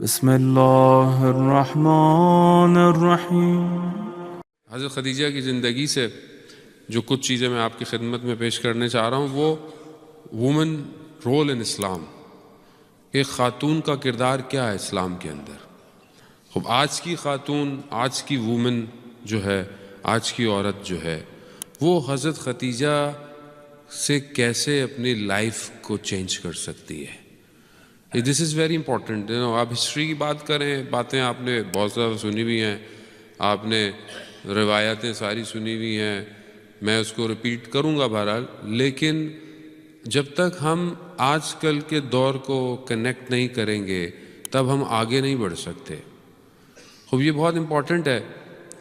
بسم اللہ الرحمن الرحیم۔ حضرت خدیجہ کی زندگی سے جو کچھ چیزیں میں آپ کی خدمت میں پیش کرنے چاہ رہا ہوں وہ وومن رول ان اسلام، ایک خاتون کا کردار کیا ہے اسلام کے اندر۔ خب آج کی خاتون، آج کی وومن جو ہے، آج کی عورت جو ہے، وہ حضرت خدیجہ سے کیسے اپنی لائف کو چینج کر سکتی ہے۔ دس از ویری امپورٹنٹ۔ آپ ہسٹری کی بات کریں، باتیں آپ نے بہت زیادہ سنی ہوئی ہیں، آپ نے روایتیں ساری سنی ہوئی ہیں، میں اس کو ریپیٹ کروں گا بہرحال، لیکن جب تک ہم آج کل کے دور کو کنیکٹ نہیں کریں گے تب ہم آگے نہیں بڑھ سکتے۔ خوب یہ بہت امپورٹنٹ ہے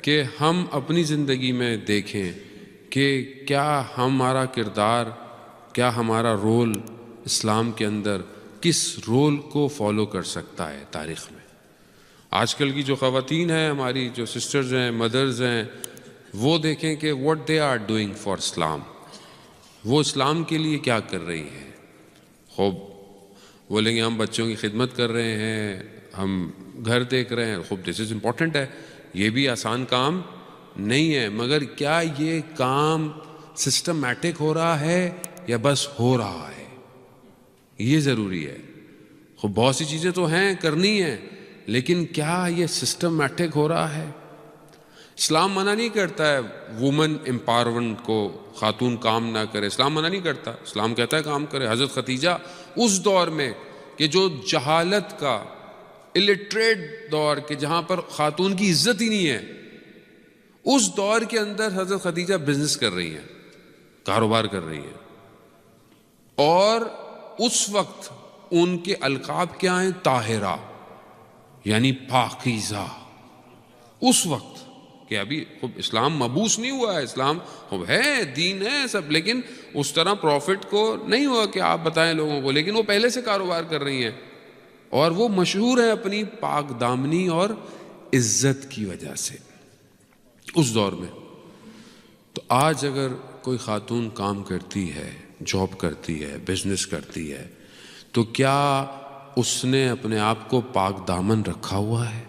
کہ ہم اپنی زندگی میں دیکھیں کہ کیا ہمارا کردار، کیا ہمارا رول اسلام کے اندر کس رول کو فالو کر سکتا ہے تاریخ میں۔ آج کل کی جو خواتین ہیں، ہماری جو سسٹرز ہیں، مدرز ہیں، وہ دیکھیں کہ what they are doing for اسلام، وہ اسلام کے لیے کیا کر رہی ہیں۔ خوب بولیں گے ہم بچوں کی خدمت کر رہے ہیں، ہم گھر دیکھ رہے ہیں، خوب دس از امپورٹنٹ ہے، یہ بھی آسان کام نہیں ہے، مگر کیا یہ کام سسٹمیٹک ہو رہا ہے یا بس ہو رہا ہے، یہ ضروری ہے۔ خوب بہت سی چیزیں تو ہیں کرنی ہیں، لیکن کیا یہ سسٹمیٹک ہو رہا ہے۔ اسلام منع نہیں کرتا ہے وومن امپاورمنٹ کو، خاتون کام نہ کرے، اسلام منع نہیں کرتا، اسلام کہتا ہے کام کرے۔ حضرت خدیجہ اس دور میں کہ جو جہالت کا الٹریٹ دور، کہ جہاں پر خاتون کی عزت ہی نہیں ہے، اس دور کے اندر حضرت خدیجہ بزنس کر رہی ہیں، کاروبار کر رہی ہیں، اور اس وقت ان کے القاب کیا ہیں؟ طاہرہ، یعنی پاکیزہ۔ اس وقت کہ ابھی خوب اسلام مبعوث نہیں ہوا ہے، اسلام خوب ہے، دین ہے سب، لیکن اس طرح پروفٹ کو نہیں ہوا کہ آپ بتائیں لوگوں کو، لیکن وہ پہلے سے کاروبار کر رہی ہیں اور وہ مشہور ہیں اپنی پاک دامنی اور عزت کی وجہ سے اس دور میں۔ تو آج اگر کوئی خاتون کام کرتی ہے، جاب کرتی ہے، بزنس کرتی ہے، تو کیا اس نے اپنے آپ کو پاک دامن رکھا ہوا ہے؟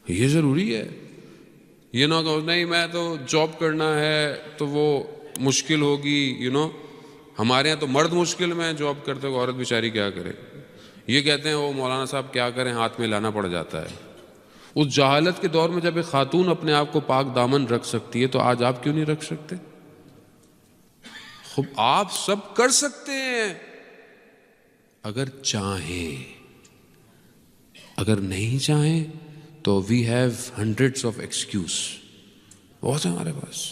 یہ ضروری ہے۔ یہ نہ کہ نہیں میں تو جاب کرنا ہے تو وہ مشکل ہوگی، ہمارے یہاں تو مرد مشکل میں جاب کرتے ہو، عورت بیچاری کیا کرے۔ یہ کہتے ہیں وہ مولانا صاحب کیا کریں، ہاتھ میں لانا پڑ جاتا ہے۔ اس جہالت کے دور میں جب ایک خاتون اپنے آپ کو پاک دامن رکھ سکتی ہے تو آج آپ کیوں نہیں رکھ سکتے؟ خوب آپ سب کر سکتے ہیں اگر چاہیں، اگر نہیں چاہیں تو we have hundreds of excuses, بہت ہے ہمارے پاس۔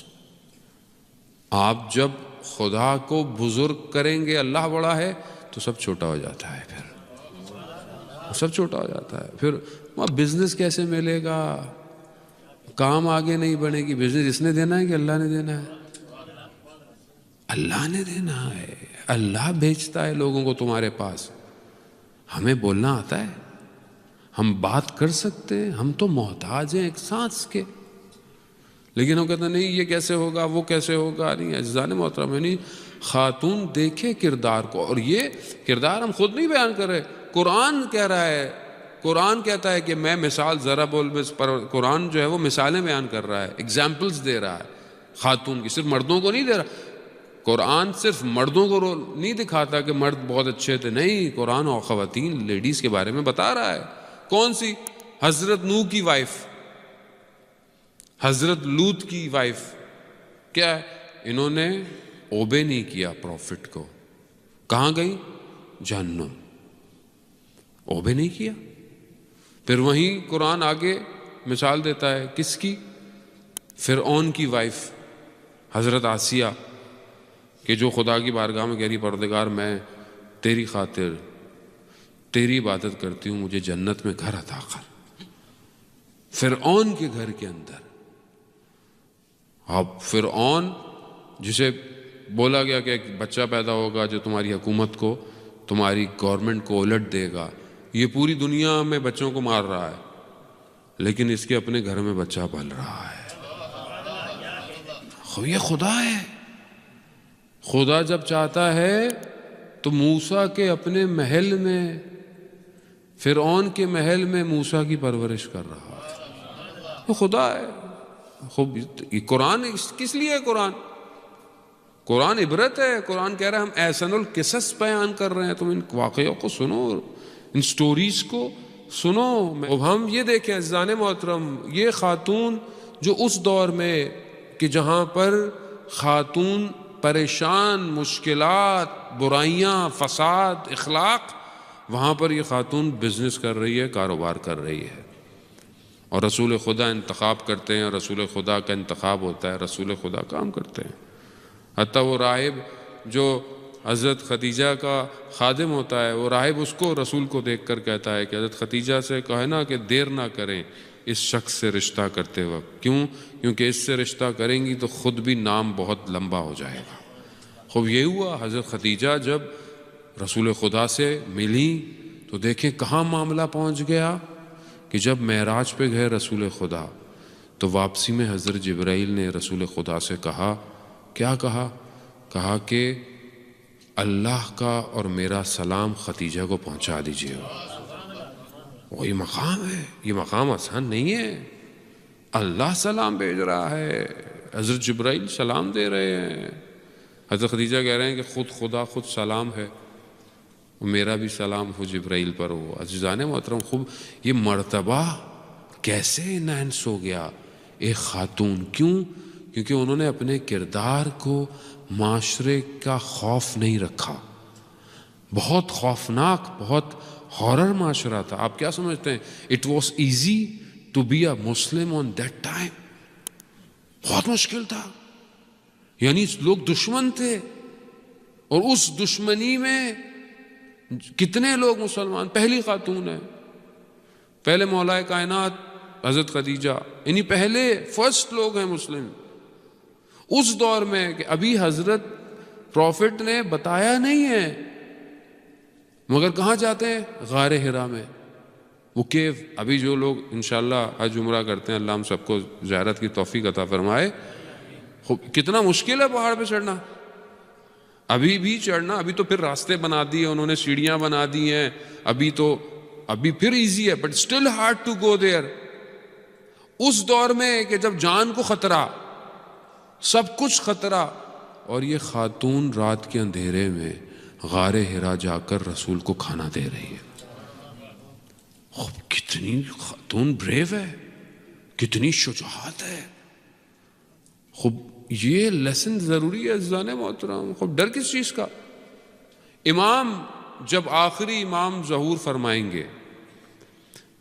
آپ جب خدا کو بزرگ کریں گے، اللہ بڑا ہے، تو سب چھوٹا ہو جاتا ہے، پھر سب چھوٹا ہو جاتا ہے۔ پھر بزنس کیسے ملے گا، کام آگے نہیں بڑھے گی۔ بزنس اس نے دینا ہے کہ اللہ نے دینا ہے؟ اللہ نے دینا ہے، اللہ بھیجتا ہے لوگوں کو تمہارے پاس۔ ہمیں بولنا آتا ہے، ہم بات کر سکتے ہیں، ہم تو محتاج ہیں ایک سانس کے، لیکن ہم کہتے ہیں نہیں یہ کیسے ہوگا، وہ کیسے ہوگا۔ نہیں عزیزان محترم، یعنی خاتون دیکھے کردار کو، اور یہ کردار ہم خود نہیں بیان کر رہے، قرآن کہہ رہا ہے، قرآن کہتا ہے کہ میں مثال ضرب پر قرآن جو ہے وہ مثالیں بیان کر رہا ہے، ایگزامپلز دے رہا ہے خاتون کی، صرف مردوں کو نہیں دے رہا۔ قرآن صرف مردوں کو نہیں دکھاتا کہ مرد بہت اچھے تھے، نہیں، قرآن اور خواتین، لیڈیز کے بارے میں بتا رہا ہے۔ کون سی؟ حضرت نوح کی وائف، حضرت لوط کی وائف، کیا ہے؟ انہوں نے اوبے نہیں کیا پروفٹ کو، کہاں گئی؟ جہنم، اوبے نہیں کیا۔ پھر وہیں قرآن آگے مثال دیتا ہے کس کی؟ فرعون کی وائف حضرت آسیہ، کہ جو خدا کی بارگاہ میں کہہ رہی پروردگار میں تیری خاطر تیری عبادت کرتی ہوں، مجھے جنت میں گھر عطا کر۔ فرعون کے گھر کے اندر، اب فرعون جسے بولا گیا کہ ایک بچہ پیدا ہوگا جو تمہاری حکومت کو، تمہاری گورنمنٹ کو الٹ دے گا، یہ پوری دنیا میں بچوں کو مار رہا ہے، لیکن اس کے اپنے گھر میں بچہ پل رہا ہے۔ یہ خدا ہے۔ خدا جب چاہتا ہے تو موسیٰ کے اپنے محل میں فرعون کے محل میں موسیٰ کی پرورش کر رہا ہے. تو خدا ہے. خوب یہ قرآن کس لیے ہے؟ قرآن عبرت ہے. قرآن کہہ رہا ہے ہم احسن القصص بیان کر رہے ہیں، تم ان واقعوں کو سنو، ان سٹوریز کو سنو. اب ہم یہ دیکھیں عزیزان محترم، یہ خاتون جو اس دور میں کہ جہاں پر خاتون پریشان، مشکلات، برائیاں، فساد، اخلاق، وہاں پر یہ خاتون بزنس کر رہی ہے، کاروبار کر رہی ہے. اور رسول خدا انتخاب کرتے ہیں، اور رسول خدا کا انتخاب ہوتا ہے، رسول خدا کام کرتے ہیں. حتیٰ وہ راہب جو حضرت خدیجہ کا خادم ہوتا ہے، وہ راہب اس کو رسول کو دیکھ کر کہتا ہے کہ حضرت خدیجہ سے کہے نا کہ دیر نہ کریں اس شخص سے رشتہ کرتے وقت. کیوں؟ کیونکہ اس سے رشتہ کریں گی تو خود بھی نام بہت لمبا ہو جائے گا. خوب یہ ہوا، حضرت خدیجہ جب رسول خدا سے ملی تو دیکھیں کہاں معاملہ پہنچ گیا کہ جب معراج پہ گئے رسول خدا تو واپسی میں حضرت جبرائیل نے رسول خدا سے کہا، کیا کہا؟ کہا کہ اللہ کا اور میرا سلام خدیجہ کو پہنچا دیجیے. وہی مقام ہے، یہ مقام آسان نہیں ہے. اللہ سلام بھیج رہا ہے، حضرت جبرائیل سلام دے رہے ہیں. حضرت خدیجہ کہہ رہے ہیں کہ خود خدا خود سلام ہے، میرا بھی سلام ہو جبرائیل پر ہو. عزیزان محترم، خوب یہ مرتبہ کیسے انہینس ہو گیا ایک خاتون. کیوں؟ کیونکہ انہوں نے اپنے کردار کو معاشرے کا خوف نہیں رکھا. بہت خوفناک، بہت ہارر معاشرہ تھا. آپ کیا سمجھتے ہیں؟ It was easy to be a Muslim on that time. بہت مشکل تھا. یعنی لوگ دشمن تھے، اور اس دشمنی میں کتنے لوگ مسلمان. پہلی خاتون ہے، پہلے مولا کائنات حضرت خدیجہ، یعنی پہلے فرسٹ لوگ ہیں مسلم اس دور میں. کہ ابھی حضرت پروفٹ نے بتایا نہیں ہے، مگر کہاں جاتے ہیں؟ غار حرا میں، وہ کیو. ابھی جو لوگ انشاءاللہ حج عمرہ کرتے ہیں، اللہ ہم سب کو زیارت کی توفیق عطا فرمائے. کتنا مشکل ہے پہاڑ پہ چڑھنا، ابھی بھی چڑھنا. ابھی تو پھر راستے بنا دیے انہوں نے، سیڑھیاں بنا دی ہیں، ابھی پھر ایزی ہے، but still hard to go there. اس دور میں کہ جب جان کو خطرہ، سب کچھ خطرہ، اور یہ خاتون رات کے اندھیرے میں غار حرا جا کر رسول کو کھانا دے رہی ہے. کتنی خاتون بریو ہے، کتنی شجاعت ہے. خوب یہ لیسن ضروری ہے عزیزان محترم. خوب ڈر کس چیز کا؟ امام جب آخری امام ظہور فرمائیں گے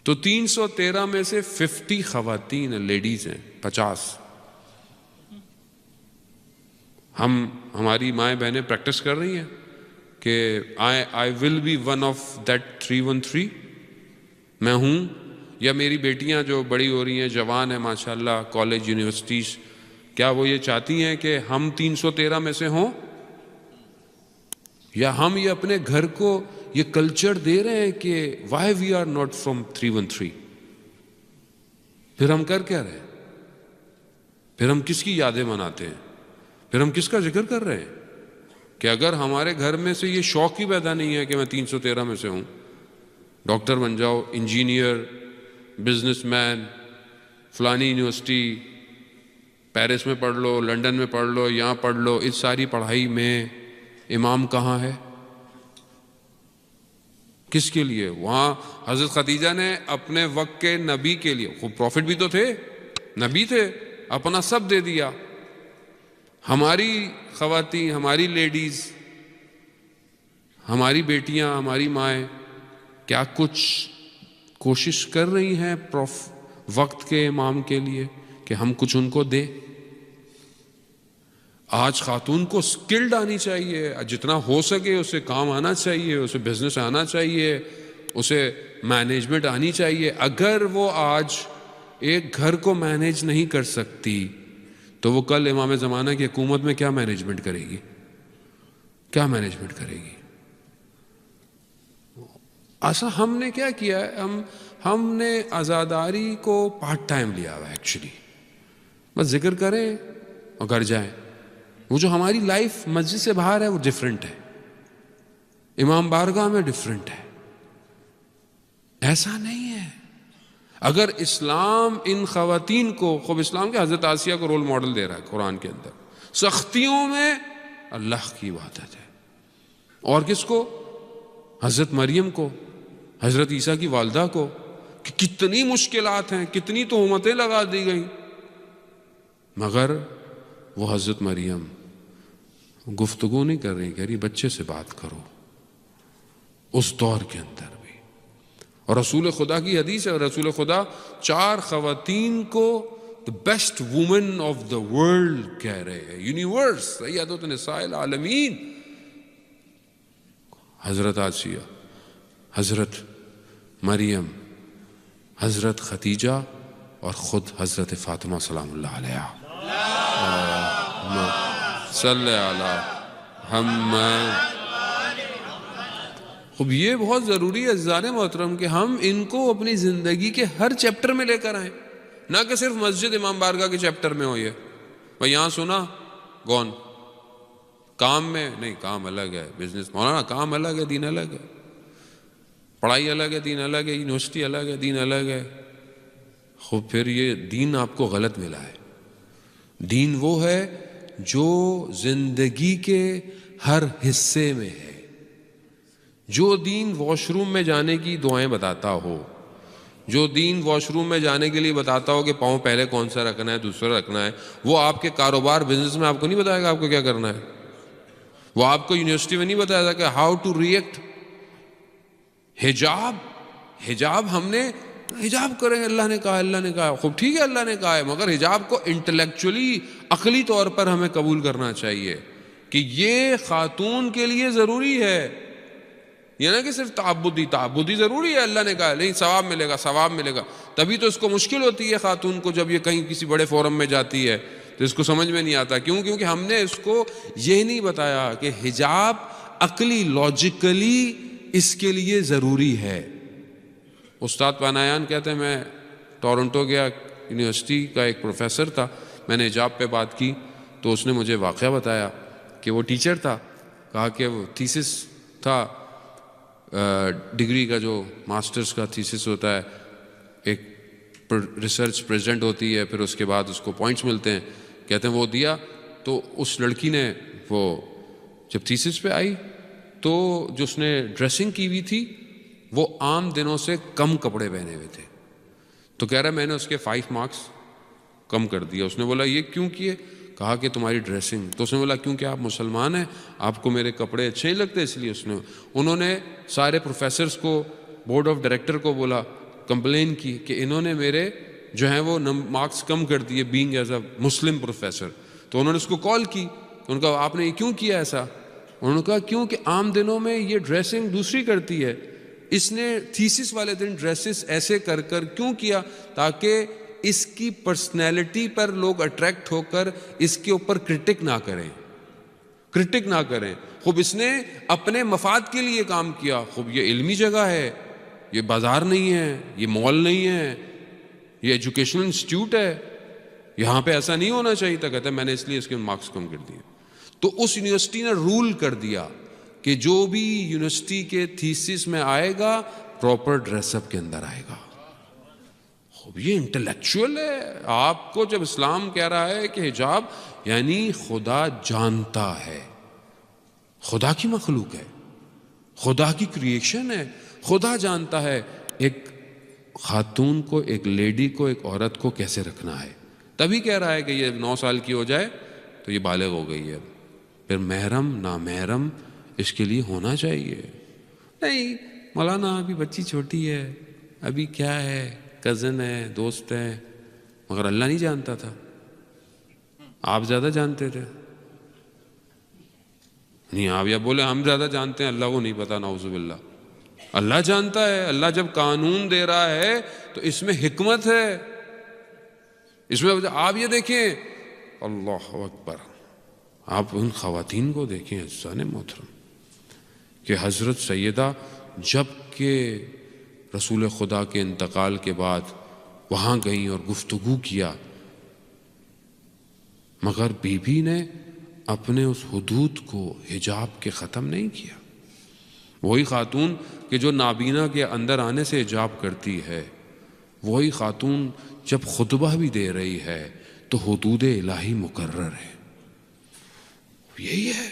تو 313 میں سے 50 خواتین لیڈیز ہیں، 50. ہماری مائیں بہنیں پریکٹس کر رہی ہیں کہ I will be one of that 313. میں ہوں، یا میری بیٹیاں جو بڑی ہو رہی ہیں، جوان ہیں ماشاءاللہ، کالج یونیورسٹیز، کیا وہ یہ چاہتی ہیں کہ ہم 313 میں سے ہوں؟ یا ہم یہ اپنے گھر کو یہ کلچر دے رہے ہیں کہ why we are not from 313؟ پھر ہم کر کیا رہے ہیں؟ پھر ہم کس کی یادیں مناتے ہیں؟ پھر ہم کس کا ذکر کر رہے ہیں؟ کہ اگر ہمارے گھر میں سے یہ شوق ہی پیدا نہیں ہے کہ میں 313 میں سے ہوں، ڈاکٹر بن جاؤ، انجینئر، بزنس مین، فلانی یونیورسٹی پیرس میں پڑھ لو، لنڈن میں پڑھ لو، یہاں پڑھ لو، اس ساری پڑھائی میں امام کہاں ہے؟ کس کے لیے؟ وہاں حضرت خدیجہ نے اپنے وقت کے نبی کے لیے، خوب پروفٹ بھی تو تھے، نبی تھے، اپنا سب دے دیا. ہماری خواتین، ہماری لیڈیز، ہماری بیٹیاں، ہماری مائیں کیا کچھ کوشش کر رہی ہیں وقت کے امام کے لیے کہ ہم کچھ ان کو دیں؟ آج خاتون کو سکلڈ آنی چاہیے، جتنا ہو سکے اسے کام آنا چاہیے، اسے بزنس آنا چاہیے، اسے مینجمنٹ آنی چاہیے. اگر وہ آج ایک گھر کو مینیج نہیں کر سکتی تو وہ کل امام زمانہ کی حکومت میں کیا مینجمنٹ کرے گی؟ کیا مینجمنٹ کرے گی؟ ایسا ہم نے کیا کیا ہے؟ ہم نے عزاداری کو پارٹ ٹائم لیا ہوا ہے. ایکچولی بس ذکر کریں اور گھر جائیں. وہ جو ہماری لائف مسجد سے باہر ہے وہ ڈیفرنٹ ہے، امام بارگاہ میں ڈیفرنٹ ہے. ایسا نہیں ہے. اگر اسلام ان خواتین کو، خوب اسلام کے حضرت آسیہ کو رول ماڈل دے رہا ہے قرآن کے اندر، سختیوں میں اللہ کی عبادت ہے. اور کس کو؟ حضرت مریم کو، حضرت عیسیٰ کی والدہ کو، کہ کتنی مشکلات ہیں، کتنی تہمتیں لگا دی گئیں، مگر وہ حضرت مریم گفتگو نہیں کر رہی، کہہ رہی بچے سے بات کرو. اس دور کے اندر بھی. اور رسول خدا کی حدیث ہے، رسول خدا 4 خواتین کو the best woman of the world کہہ رہے ہیں، یونیورس، سیدۃ نساء العالمین. حضرت آسیہ، حضرت مریم، حضرت خدیجہ اور خود حضرت فاطمہ سلام اللہ علیہا. صلی علی محمد. اب یہ بہت ضروری ہے عزیزان محترم کہ ہم ان کو اپنی زندگی کے ہر چیپٹر میں لے کر آئیں، نہ کہ صرف مسجد امام بارگاہ کے چیپٹر میں ہو. یہ بھائی یہاں سنا گون کام میں نہیں، کام الگ ہے، بزنس مولانا کام الگ ہے، دین الگ ہے، پڑھائی الگ ہے، دین الگ ہے، یونیورسٹی الگ ہے، دین الگ ہے. خوب پھر یہ دین آپ کو غلط ملا ہے. دین وہ ہے جو زندگی کے ہر حصے میں ہے. جو دین واش روم میں جانے کی دعائیں بتاتا ہو، جو دین واش روم میں جانے کے لیے بتاتا ہو کہ پاؤں پہلے کون سا رکھنا ہے، دوسرا رکھنا ہے، وہ آپ کے کاروبار بزنس میں آپ کو نہیں بتائے گا آپ کو کیا کرنا ہے. وہ آپ کو یونیورسٹی میں نہیں بتایا گا کہ ہاؤ ٹو ریئیکٹ. حجاب ہم نے حجاب کریں، اللہ نے کہا، اللہ نے کہا، خوب ٹھیک ہے اللہ نے کہا ہے، مگر حجاب کو انٹلیکچولی عقلی طور پر ہمیں قبول کرنا چاہیے کہ یہ خاتون کے لیے ضروری ہے. یہ نہ کہ صرف تعبدی ضروری ہے، اللہ نے کہا نہیں ثواب ملے گا، ثواب ملے گا. تبھی تو اس کو مشکل ہوتی ہے خاتون کو جب یہ کہیں کسی بڑے فورم میں جاتی ہے تو اس کو سمجھ میں نہیں آتا. کیوں؟ کیونکہ ہم نے اس کو یہ نہیں بتایا کہ حجاب عقلی لاجیکلی اس کے لیے ضروری ہے. استاد پانایان کہتے ہیں میں ٹورنٹو گیا، یونیورسٹی کا ایک پروفیسر تھا، میں نے حجاب پہ بات کی تو اس نے مجھے واقعہ بتایا کہ وہ ٹیچر تھا، کہا کہ وہ تھیسس تھا، ڈگری کا جو ماسٹرز کا تھیسس ہوتا ہے، ایک ریسرچ پریزنٹ ہوتی ہے، پھر اس کے بعد اس کو پوائنٹس ملتے ہیں. کہتے ہیں وہ دیا تو اس لڑکی نے وہ جب تھیسس پہ آئی تو جو اس نے ڈریسنگ کی ہوئی تھی وہ عام دنوں سے کم کپڑے پہنے ہوئے تھے. تو کہہ رہا میں نے اس کے 5 مارکس کم کر دیا. اس نے بولا یہ کیوں کیے؟ کہا کہ تمہاری ڈریسنگ. تو اس نے بولا کیونکہ آپ مسلمان ہیں، آپ کو میرے کپڑے اچھے نہیں لگتے اس لیے. انہوں نے سارے پروفیسرز کو، بورڈ آف ڈائریکٹر کو بولا، کمپلین کی کہ انہوں نے میرے جو ہیں وہ مارکس کم کر دیے being as a Muslim professor. تو انہوں نے اس کو کال کی، ان کا آپ نے یہ کیوں کیا ایسا؟ انہوں نے کہا کیوں کہ عام دنوں میں یہ ڈریسنگ دوسری کرتی ہے، اس نے تھیسس والے دن ڈریسز ایسے کر کیوں کیا؟ تاکہ اس کی پرسنالٹی پر لوگ اٹریکٹ ہو کر اس کے اوپر کرٹک نہ کریں. خوب اس نے اپنے مفاد کے لیے کام کیا. خوب یہ علمی جگہ ہے، یہ بازار نہیں ہے، یہ مال نہیں ہے، یہ ایجوکیشنل انسٹیٹیوٹ ہے، یہاں پہ ایسا نہیں ہونا چاہیے تھا. کہتا ہے میں نے اس لیے اس کے مارکس کم کر دیے. تو اس یونیورسٹی نے رول کر دیا کہ جو بھی یونیورسٹی کے تھیسس میں آئے گا پراپر ڈریس اپ کے اندر آئے گا. خوب یہ انٹلیکچوئل ہے. آپ کو جب اسلام کہہ رہا ہے کہ حجاب یعنی خدا جانتا ہے، خدا کی مخلوق ہے، خدا کی کریشن ہے، خدا جانتا ہے ایک خاتون کو، ایک لیڈی کو، ایک عورت کو کیسے رکھنا ہے. تبھی کہہ رہا ہے کہ یہ 9 سال کی ہو جائے تو یہ بالغ ہو گئی ہے. پھر محرم نامحرم اس کے لیے ہونا چاہیے. نہیں مولانا ابھی بچی چھوٹی ہے، ابھی کیا ہے، کزن ہے، دوست ہے. مگر اللہ نہیں جانتا تھا، آپ زیادہ جانتے تھے. نہیں آپ یا بولے ہم زیادہ جانتے ہیں، اللہ کو نہیں پتا. نعوذ باللہ، اللہ جانتا ہے. اللہ جب قانون دے رہا ہے تو اس میں حکمت ہے. اس میں آپ یہ دیکھیں، اللہ اکبر، آپ ان خواتین کو دیکھیں عزیزان محترم کہ حضرت سیدہ جب کہ رسول خدا کے انتقال کے بعد وہاں گئیں اور گفتگو کیا، مگر بی بی نے اپنے اس حدود کو، حجاب کے ختم نہیں کیا. وہی خاتون کہ جو نابینا کے اندر آنے سے حجاب کرتی ہے، وہی خاتون جب خطبہ بھی دے رہی ہے تو حدود الہی مقرر ہے. یہی ہے،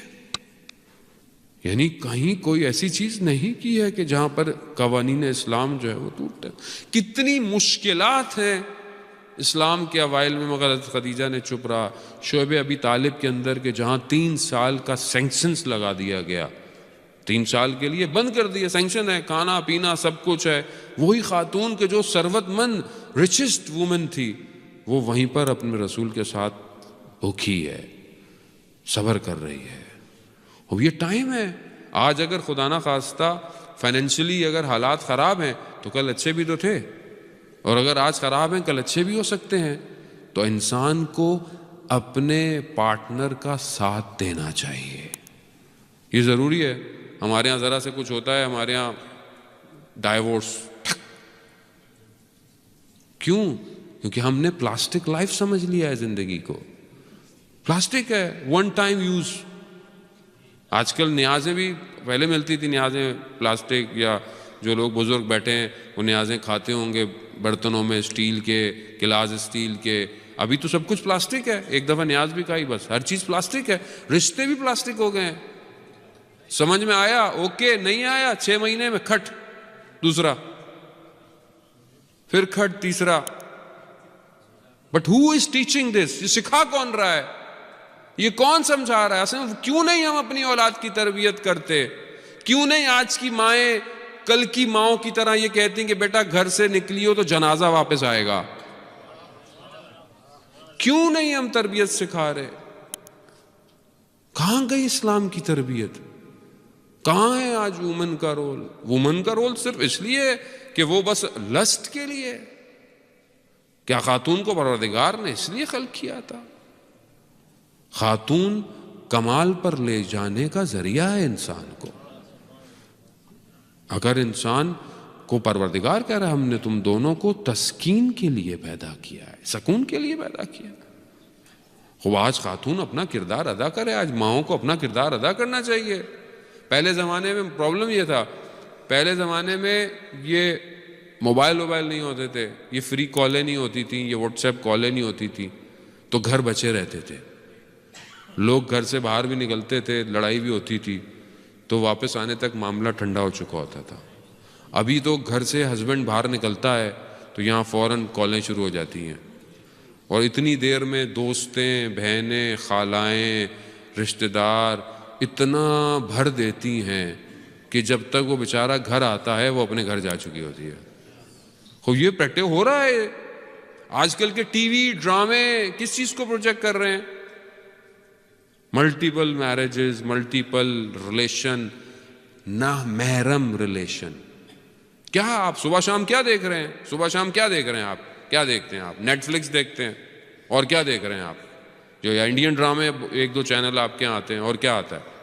یعنی کہیں کوئی ایسی چیز نہیں کی ہے کہ جہاں پر قوانین اسلام جو ہے وہ ٹوٹتے. کتنی مشکلات ہیں اسلام کے اوائل میں، مگر حضرت خدیجہ نے چپ رہا. شعب ابی طالب کے اندر کہ جہاں 3 سال کا سینکشنز لگا دیا گیا، 3 سال کے لیے بند کر دیا، سینکشن ہے، کھانا پینا سب کچھ ہے، وہی خاتون کہ جو ثروت مند ریچسٹ وومن تھی، وہ وہیں پر اپنے رسول کے ساتھ بھوکھی ہے، صبر کر رہی ہے. اب یہ ٹائم ہے. آج اگر خدا نہ خواستہ فائنینشلی اگر حالات خراب ہیں تو کل اچھے بھی تو تھے، اور اگر آج خراب ہیں کل اچھے بھی ہو سکتے ہیں. تو انسان کو اپنے پارٹنر کا ساتھ دینا چاہیے، یہ ضروری ہے. ہمارے ہاں ذرا سے کچھ ہوتا ہے، ہمارے ہاں ڈائیورس. کیوں؟ کیونکہ ہم نے پلاسٹک لائف سمجھ لیا ہے زندگی کو. پلاسٹک ہے، ون ٹائم یوز. آج کل نیازیں بھی پہلے ملتی تھی، نیازیں پلاسٹک، یا جو لوگ بزرگ بیٹھے ہیں وہ نیازیں کھاتے ہوں گے برتنوں میں، اسٹیل کے گلاس، اسٹیل کے. ابھی تو سب کچھ پلاسٹک ہے. ایک دفعہ نیاز بھی کھائی، بس ہر چیز پلاسٹک ہے. رشتے بھی پلاسٹک ہو گئے ہیں. سمجھ میں آیا اوکے، نہیں آیا 6 مہینے میں کھٹ دوسرا، پھر کھٹ تیسرا. But who is teaching this? یہ سکھا کون رہا ہے؟ یہ کون سمجھا رہا ہے؟ اصل میں کیوں نہیں ہم اپنی اولاد کی تربیت کرتے؟ کیوں نہیں آج کی مائیں کل کی ماؤں کی طرح یہ کہتی ہیں کہ بیٹا گھر سے نکلی ہو تو جنازہ واپس آئے گا؟ کیوں نہیں ہم تربیت سکھا رہے؟ کہاں گئی اسلام کی تربیت؟ کہاں ہے آج وومن کا رول؟ وومن کا رول صرف اس لیے کہ وہ بس لسٹ کے لیے. کیا خاتون کو پروردگار نے اس لیے خلق کیا تھا؟ خاتون کمال پر لے جانے کا ذریعہ ہے انسان کو. اگر انسان کو پروردگار کہہ رہا ہے ہم نے تم دونوں کو تسکین کے لیے پیدا کیا ہے، سکون کے لیے پیدا کیا. خوب آج خاتون اپنا کردار ادا کرے. آج ماؤں کو اپنا کردار ادا کرنا چاہیے. پہلے زمانے میں پرابلم یہ تھا، پہلے زمانے میں یہ موبائل نہیں ہوتے تھے، یہ فری کالیں نہیں ہوتی تھیں، یہ واٹس ایپ کالیں نہیں ہوتی تھیں، تو گھر بچے رہتے تھے. لوگ گھر سے باہر بھی نکلتے تھے، لڑائی بھی ہوتی تھی تو واپس آنے تک معاملہ ٹھنڈا ہو چکا ہوتا تھا. ابھی تو گھر سے ہسبینڈ باہر نکلتا ہے تو یہاں فوراً کالیں شروع ہو جاتی ہیں، اور اتنی دیر میں دوستیں، بہنیں، خالائیں، رشتہ دار اتنا بھر دیتی ہیں کہ جب تک وہ بیچارہ گھر آتا ہے وہ اپنے گھر جا چکی ہوتی ہے. خب یہ پریکٹس ہو رہا ہے. آج کل کے ٹی وی ڈرامے کس چیز کو پروجیکٹ کر رہے ہیں؟ ملٹیپل میرجز، ملٹیپل ریلیشن، نامحرم ریلیشن. کیا آپ صبح شام کیا دیکھ رہے ہیں؟ صبح شام کیا دیکھ رہے ہیں آپ؟ کیا دیکھتے ہیں آپ؟ نیٹ فلکس دیکھتے ہیں؟ اور کیا دیکھ رہے ہیں آپ؟ جو یا انڈین ڈرامے 1-2 چینل آپ کے آتے ہیں، اور کیا آتا ہے؟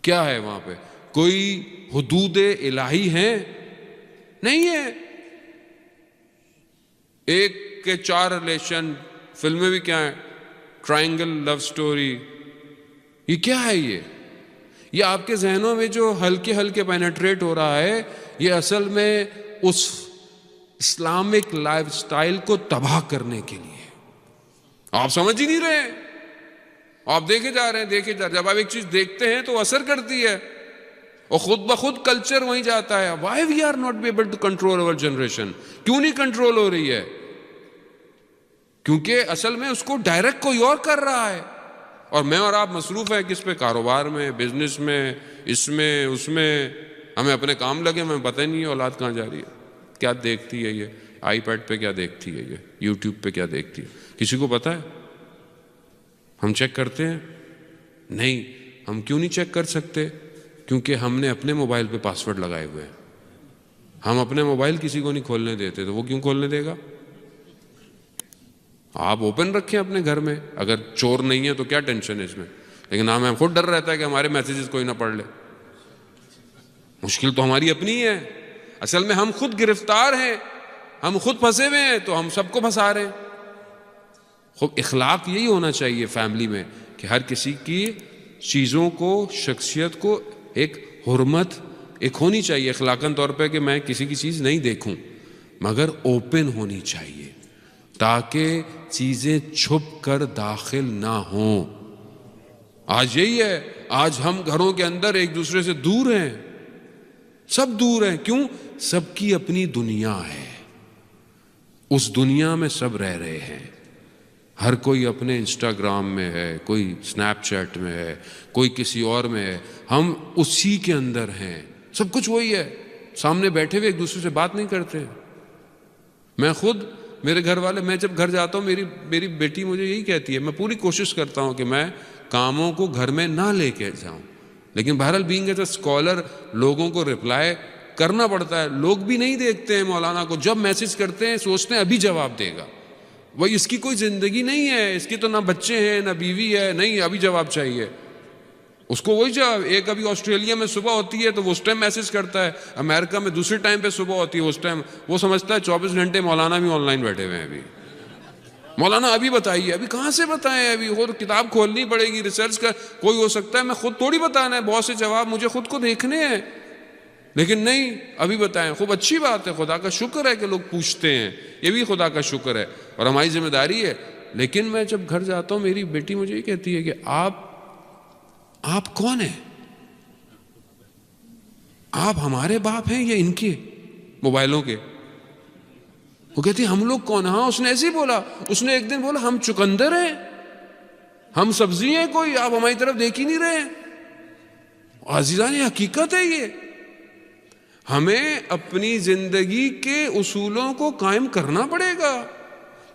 کیا ہے وہاں پہ؟ کوئی حدود الہی ہیں؟ نہیں ہے. 1 کے 4 ریلیشن. فلمیں بھی کیا ہیں؟ ٹرائنگل لو سٹوری. یہ کیا ہے؟ یہ آپ کے ذہنوں میں جو ہلکے ہلکے پینیٹریٹ ہو رہا ہے، یہ اصل میں اس اسلامک لائف سٹائل کو تباہ کرنے کے لیے. آپ سمجھ ہی نہیں رہے، آپ دیکھے جا رہے ہیں. جب آپ ایک چیز دیکھتے ہیں تو اثر کرتی ہے، اور خود بخود کلچر وہیں جاتا ہے. Why we are not be able to control over generation? کیوں نہیں کنٹرول ہو رہی ہے؟ کیونکہ اصل میں اس کو ڈائریکٹ کوئی اور کر رہا ہے، اور میں اور آپ مصروف ہیں کس پہ؟ کاروبار میں، بزنس میں، اس میں اس میں. ہمیں اپنے کام لگے، ہمیں پتہ ہی نہیں ہے اولاد کہاں جا رہی ہے، کیا دیکھتی ہے، یہ آئی پیڈ پہ کیا دیکھتی ہے، یہ یوٹیوب پہ کیا دیکھتی ہے. کسی کو پتہ ہے؟ ہم چیک کرتے ہیں؟ نہیں. ہم کیوں نہیں چیک کر سکتے؟ کیونکہ ہم نے اپنے موبائل پہ پاسورڈ لگائے ہوئے ہیں. ہم اپنے موبائل کسی کو نہیں کھولنے دیتے، تو وہ کیوں کھولنے دے گا؟ آپ اوپن رکھیں اپنے گھر میں. اگر چور نہیں ہے تو کیا ٹینشن ہے اس میں؟ لیکن ہمیں خود ڈر رہتا ہے کہ ہمارے میسیجز کوئی نہ پڑھ لے. مشکل تو ہماری اپنی ہے. اصل میں ہم خود گرفتار ہیں، ہم خود پھنسے ہوئے ہیں، تو ہم سب کو پھنسا رہے ہیں. خوب اخلاق یہی ہونا چاہیے فیملی میں کہ ہر کسی کی چیزوں کو، شخصیت کو ایک حرمت ایک ہونی چاہیے اخلاقاً طور پہ کہ میں کسی کی چیز نہیں دیکھوں، مگر اوپن ہونی چاہیے تاکہ چیزیں چھپ کر داخل نہ ہوں۔ آج یہی ہے، آج ہم گھروں کے اندر ایک دوسرے سے دور ہیں، سب دور ہیں۔ کیوں؟ سب کی اپنی دنیا ہے، اس دنیا میں سب رہ رہے ہیں، ہر کوئی اپنے انسٹاگرام میں ہے، کوئی سنیپ چیٹ میں ہے، کوئی کسی اور میں ہے، ہم اسی کے اندر ہیں، سب کچھ وہی ہے، سامنے بیٹھے ہوئے ایک دوسرے سے بات نہیں کرتے۔ میں خود، میرے گھر والے، میں جب گھر جاتا ہوں میری بیٹی مجھے یہی کہتی ہے، میں پوری کوشش کرتا ہوں کہ میں کاموں کو گھر میں نہ لے کے جاؤں، لیکن بہرحال بینگ ایز اے اسکالر لوگوں کو رپلائی کرنا پڑتا ہے۔ لوگ بھی نہیں دیکھتے ہیں مولانا کو، جب میسج کرتے ہیں سوچتے ہیں ابھی جواب دے گا، وہی اس کی کوئی زندگی نہیں ہے، اس کی تو نہ بچے ہیں نہ بیوی ہے، نہیں ابھی جواب چاہیے اس کو، وہی جواب۔ ایک ابھی آسٹریلیا میں صبح ہوتی ہے تو وہ اس ٹائم میسج کرتا ہے، امریکہ میں دوسرے ٹائم پہ صبح ہوتی ہے، اس ٹائم وہ سمجھتا ہے 24 گھنٹے مولانا بھی آن لائن بیٹھے ہوئے ہیں۔ ابھی مولانا ابھی بتائیے، ابھی کہاں سے بتائیں، ابھی خود کتاب کھولنی پڑے گی، ریسرچ کا کوئی ہو سکتا ہے، میں خود تھوڑی بتانا ہے، بہت سے جواب مجھے خود کو دیکھنے ہیں، لیکن نہیں ابھی بتائیں۔ خوب اچھی بات ہے، خدا کا شکر ہے کہ لوگ پوچھتے ہیں، یہ بھی خدا کا شکر ہے اور ہماری ذمہ داری ہے۔ لیکن میں جب گھر جاتا ہوں میری بیٹی مجھے یہ کہتی ہے کہ آپ کون ہیں؟ آپ ہمارے باپ ہیں یا ان کے موبائلوں کے؟ وہ کہتی ہے ہم لوگ کون؟ ہاں اس نے ایسے ہی بولا، اس نے ایک دن بولا ہم چقندر ہیں، ہم سبزی ہیں کوئی، آپ ہماری طرف دیکھ ہی نہیں رہے ہیں۔ عزیزان یہ حقیقت ہے، یہ ہمیں اپنی زندگی کے اصولوں کو قائم کرنا پڑے گا۔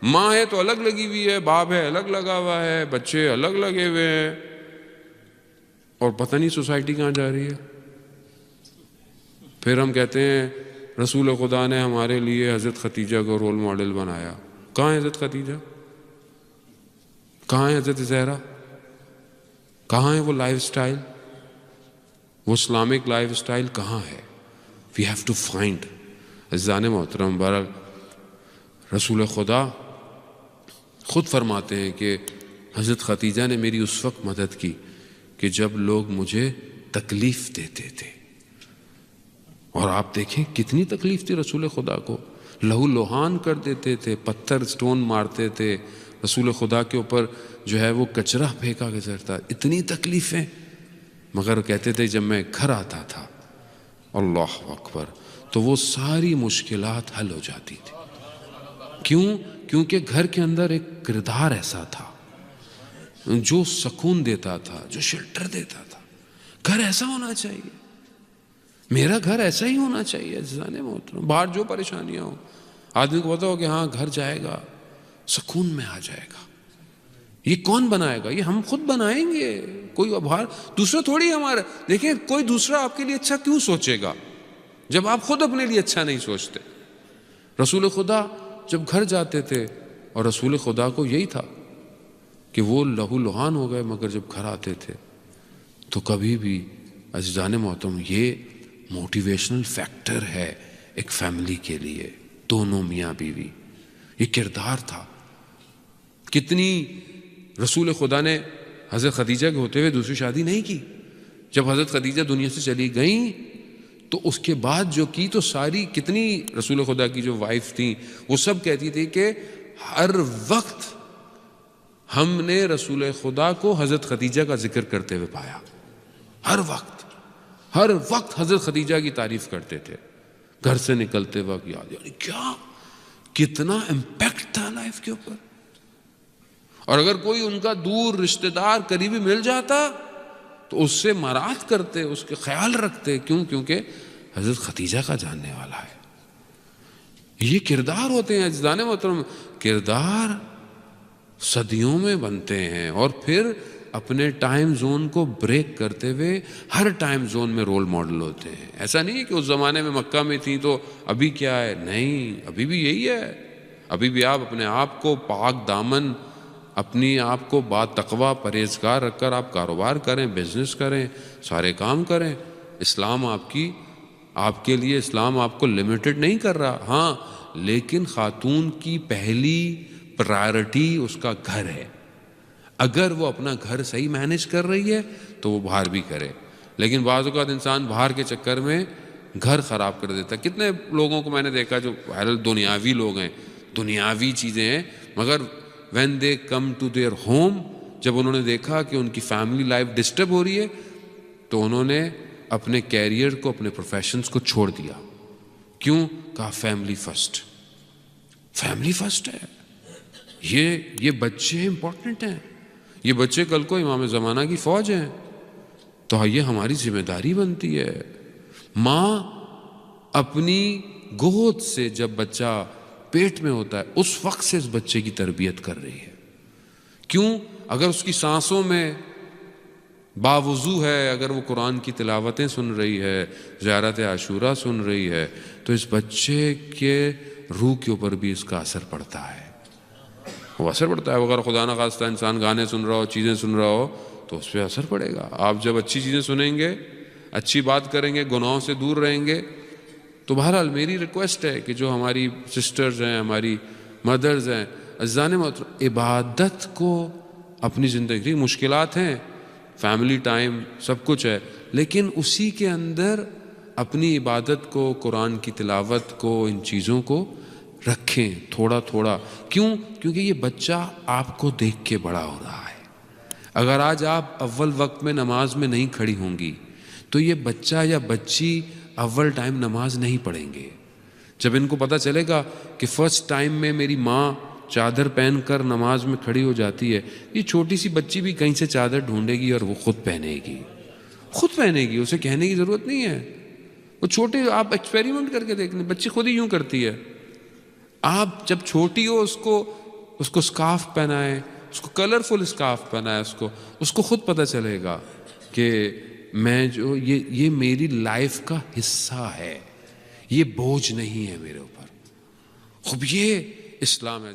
ماں ہے تو الگ لگی ہوئی ہے، باپ ہے الگ لگا ہوا ہے، بچے الگ لگے ہوئے ہیں، اور پتہ نہیں سوسائٹی کہاں جا رہی ہے۔ پھر ہم کہتے ہیں رسول خدا نے ہمارے لیے حضرت خدیجہ کو رول ماڈل بنایا۔ کہاں ہے حضرت خدیجہ؟ کہاں ہے حضرت زہرا؟ کہاں ہے وہ لائف سٹائل، وہ اسلامک لائف سٹائل کہاں ہے؟ We have to find. عزیزان محترم، بہرحال رسول خدا خود فرماتے ہیں کہ حضرت خدیجہ نے میری اس وقت مدد کی کہ جب لوگ مجھے تکلیف دیتے تھے، اور آپ دیکھیں کتنی تکلیف تھی رسول خدا کو، لہو لوہان کر دیتے تھے، پتھر سٹون مارتے تھے، رسول خدا کے اوپر جو ہے وہ کچرا پھینکا گزرتا، اتنی تکلیفیں، مگر کہتے تھے جب میں گھر آتا تھا اللہ اکبر تو وہ ساری مشکلات حل ہو جاتی تھی۔ کیوں؟ کیونکہ گھر کے اندر ایک کردار ایسا تھا جو سکون دیتا تھا، جو شیلٹر دیتا تھا۔ گھر ایسا ہونا چاہیے، میرا گھر ایسا ہی ہونا چاہیے عزیزان محترم۔ باہر جو پریشانیاں ہوں، آدمی کو پتا ہو کہ ہاں گھر جائے گا سکون میں آ جائے گا۔ یہ کون بنائے گا؟ یہ ہم خود بنائیں گے، کوئی باہر دوسرا تھوڑی ہمارا۔ دیکھیں کوئی دوسرا آپ کے لیے اچھا کیوں سوچے گا جب آپ خود اپنے لیے اچھا نہیں سوچتے؟ رسول خدا جب گھر جاتے تھے، اور رسول خدا کو یہی تھا کہ وہ لہو لہان ہو گئے، مگر جب گھر آتے تھے تو کبھی بھی عزیزان محترم یہ موٹیویشنل فیکٹر ہے ایک فیملی کے لیے، دونوں میاں بیوی، یہ کردار تھا۔ کتنی رسول خدا نے حضرت خدیجہ کے ہوتے ہوئے دوسری شادی نہیں کی۔ جب حضرت خدیجہ دنیا سے چلی گئیں تو اس کے بعد جو کی تو ساری کتنی رسول خدا کی جو وائف تھیں وہ سب کہتی تھی کہ ہر وقت ہم نے رسول خدا کو حضرت خدیجہ کا ذکر کرتے ہوئے پایا، ہر وقت حضرت خدیجہ کی تعریف کرتے تھے گھر سے نکلتے وقت۔ یاد یعنی کیا کتنا امپیکٹ تھا لائف کے اوپر۔ اور اگر کوئی ان کا دور رشتہ دار قریبی مل جاتا تو اس سے مراعات کرتے، اس کے خیال رکھتے۔ کیوں؟ کیونکہ حضرت خدیجہ کا جاننے والا ہے۔ یہ کردار ہوتے ہیں عزیزان محترم، کردار صدیوں میں بنتے ہیں، اور پھر اپنے ٹائم زون کو بریک کرتے ہوئے ہر ٹائم زون میں رول ماڈل ہوتے ہیں۔ ایسا نہیں ہے کہ اس زمانے میں مکہ میں تھی تو ابھی کیا ہے، نہیں، ابھی بھی یہی ہے۔ ابھی بھی آپ اپنے آپ کو پاک دامن، اپنی آپ کو با تقوی پرہیزگار رکھ کر آپ کاروبار کریں، بزنس کریں، سارے کام کریں۔ اسلام آپ کے لیے اسلام آپ کو لمیٹڈ نہیں کر رہا، ہاں، لیکن خاتون کی پہلی پرائرٹی اس کا گھر ہے۔ اگر وہ اپنا گھر صحیح مینج کر رہی ہے تو وہ باہر بھی کرے، لیکن بعض اوقات انسان باہر کے چکر میں گھر خراب کر دیتا ہے. کتنے لوگوں کو میں نے دیکھا جو دنیاوی لوگ ہیں, دنیاوی چیزیں ہیں, مگر when they come to their home, جب انہوں نے دیکھا کہ ان کی فیملی لائف ڈسٹرب ہو رہی ہے تو انہوں نے اپنے کیریئر کو, اپنے پروفیشنز کو چھوڑ دیا. کیوں؟ کہا فیملی فرسٹ. فیملی فرسٹ ہے. یہ بچے امپورٹنٹ ہیں, یہ بچے کل کو امام زمانہ کی فوج ہیں, تو یہ ہماری ذمہ داری بنتی ہے. ماں اپنی گود سے جب بچہ پیٹ میں ہوتا ہے اس وقت سے اس بچے کی تربیت کر رہی ہے. کیوں؟ اگر اس کی سانسوں میں باوضو ہے, اگر وہ قرآن کی تلاوتیں سن رہی ہے, زیارت عاشورہ سن رہی ہے, تو اس بچے کے روح کے اوپر بھی اس کا اثر پڑتا ہے. وہ اثر پڑتا ہے. اگر خدا نہ خواستہ انسان گانے سن رہا ہو, چیزیں سن رہا ہو, تو اس پہ اثر پڑے گا. آپ جب اچھی چیزیں سنیں گے, اچھی بات کریں گے, گناہوں سے دور رہیں گے, تو بہرحال میری ریکویسٹ ہے کہ جو ہماری سسٹرز ہیں, ہماری مدرز ہیں, عزیزان محترم, عبادت کو اپنی زندگی, مشکلات ہیں, فیملی ٹائم سب کچھ ہے, لیکن اسی کے اندر اپنی عبادت کو, قرآن کی تلاوت کو, ان چیزوں کو رکھیں تھوڑا تھوڑا. کیوں؟ کیونکہ یہ بچہ آپ کو دیکھ کے بڑا ہو رہا ہے. اگر آج آپ اول وقت میں نماز میں نہیں کھڑی ہوں گی تو یہ بچہ یا بچی اول ٹائم نماز نہیں پڑھیں گے. جب ان کو پتہ چلے گا کہ فرسٹ ٹائم میں میری ماں چادر پہن کر نماز میں کھڑی ہو جاتی ہے, یہ چھوٹی سی بچی بھی کہیں سے چادر ڈھونڈے گی اور وہ خود پہنے گی, خود پہنے گی, اسے کہنے کی ضرورت نہیں ہے. وہ چھوٹے, آپ ایکسپیریمنٹ کر کے دیکھ لیں, بچی خود ہی یوں کرتی ہے. آپ جب چھوٹی ہو اس کو اسکارف پہنائیں, اس کو کلرفل اسکارف پہنائیں, اس کو خود پتہ چلے گا کہ میں جو یہ میری لائف کا حصہ ہے, یہ بوجھ نہیں ہے میرے اوپر. خب یہ اسلام ہے.